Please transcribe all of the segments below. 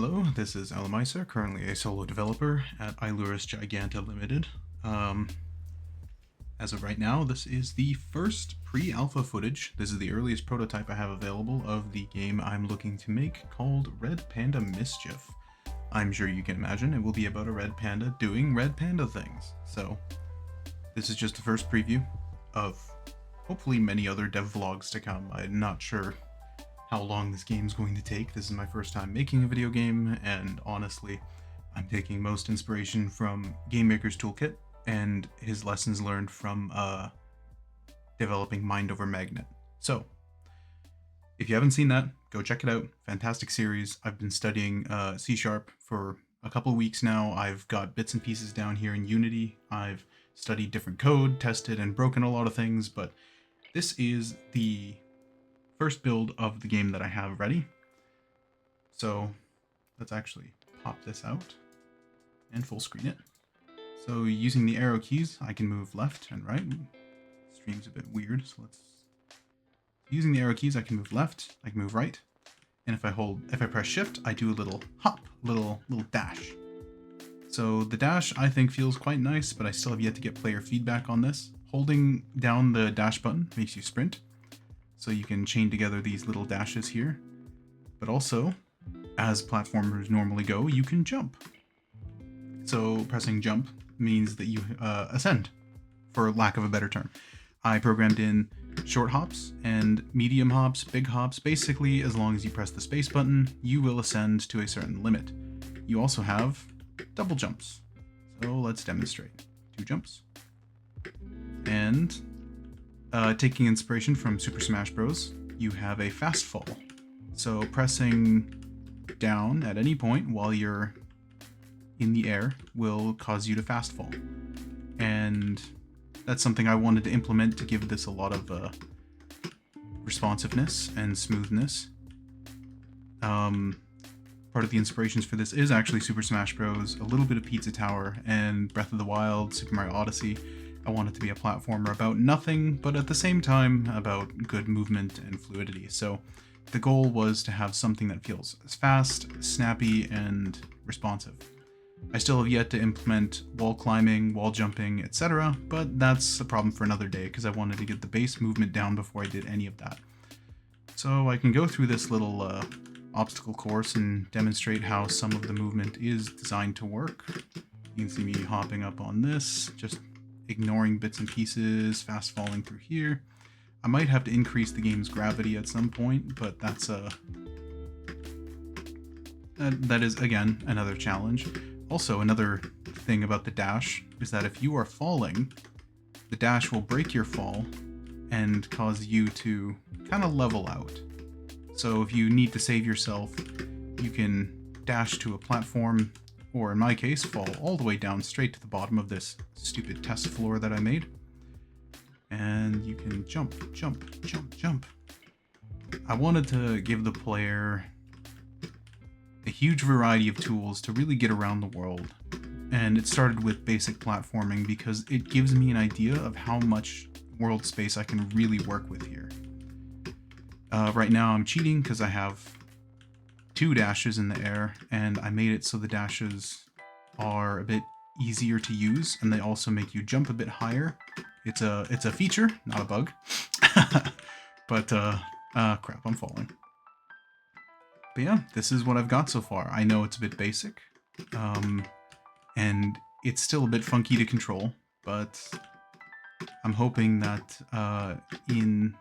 Hello, this is Ailurus, currently a solo developer at Ailurus Giganta Limited. As of right now, this is the first pre-alpha footage. This is the earliest prototype I have available of the game I'm looking to make called Red Panda Mischief. I'm sure you can imagine it will be about a red panda doing red panda things. So, this is just the first preview of hopefully many other dev vlogs to come. I'm not sure how long this game's going to take. This is my first time making a video game, and honestly, I'm taking most inspiration from Game Maker's Toolkit and his lessons learned from developing Mind Over Magnet. So, if you haven't seen that, go check it out. Fantastic series. I've been studying C# for a couple of weeks now. I've got bits and pieces down here in Unity. I've studied different code, tested and broken a lot of things, but this is the first build of the game that I have ready. So let's actually pop this out and full screen it. So using the arrow keys, I can move left and right. Stream's a bit weird, so using the arrow keys, I can move left, I can move right, and if I press shift, I do a little hop, little dash. So the dash I think feels quite nice, but I still have yet to get player feedback on this. Holding down the dash button makes you sprint. So you can chain together these little dashes here, but also, as platformers normally go, you can jump. So pressing jump means that you ascend, for lack of a better term. I programmed in short hops and medium hops, big hops. Basically, as long as you press the space button, you will ascend to a certain limit. You also have double jumps. So let's demonstrate. 2 jumps. And taking inspiration from Super Smash Bros., you have a fast fall. So pressing down at any point while you're in the air will cause you to fast fall. And that's something I wanted to implement to give this a lot of responsiveness and smoothness. Part of the inspirations for this is actually Super Smash Bros., a little bit of Pizza Tower, and Breath of the Wild, Super Mario Odyssey. I want it to be a platformer about nothing, but at the same time about good movement and fluidity. So the goal was to have something that feels fast, snappy, and responsive. I still have yet to implement wall climbing, wall jumping, etc., but that's a problem for another day because I wanted to get the base movement down before I did any of that. So I can go through this little obstacle course and demonstrate how some of the movement is designed to work. You can see me hopping up on this, just ignoring bits and pieces, fast falling through here. I might have to increase the game's gravity at some point, but that's that is again another challenge. Also, another thing about the dash is that if you are falling, the dash will break your fall and cause you to kind of level out. So if you need to save yourself, you can dash to a platform, or in my case, fall all the way down straight to the bottom of this stupid test floor that I made. And you can jump, jump, jump, jump. I wanted to give the player a huge variety of tools to really get around the world. And it started with basic platforming because it gives me an idea of how much world space I can really work with here. Right now I'm cheating because I have 2 dashes in the air, and I made it so the dashes are a bit easier to use, and they also make you jump a bit higher. It's a feature, not a bug. But crap, I'm falling. But yeah, this is what I've got so far. I know it's a bit basic, and it's still a bit funky to control, but I'm hoping that in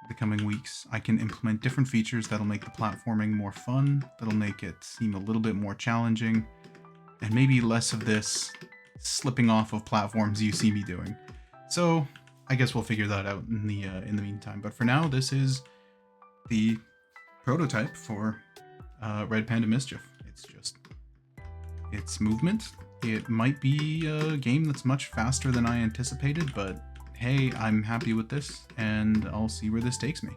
the coming weeks I can implement different features that'll make the platforming more fun, that'll make it seem a little bit more challenging, and maybe less of this slipping off of platforms you see me doing. So I guess we'll figure that out in the meantime. But for now, this is the prototype for Red Panda Mischief. It's movement. It might be a game that's much faster than I anticipated, but hey, I'm happy with this, and I'll see where this takes me.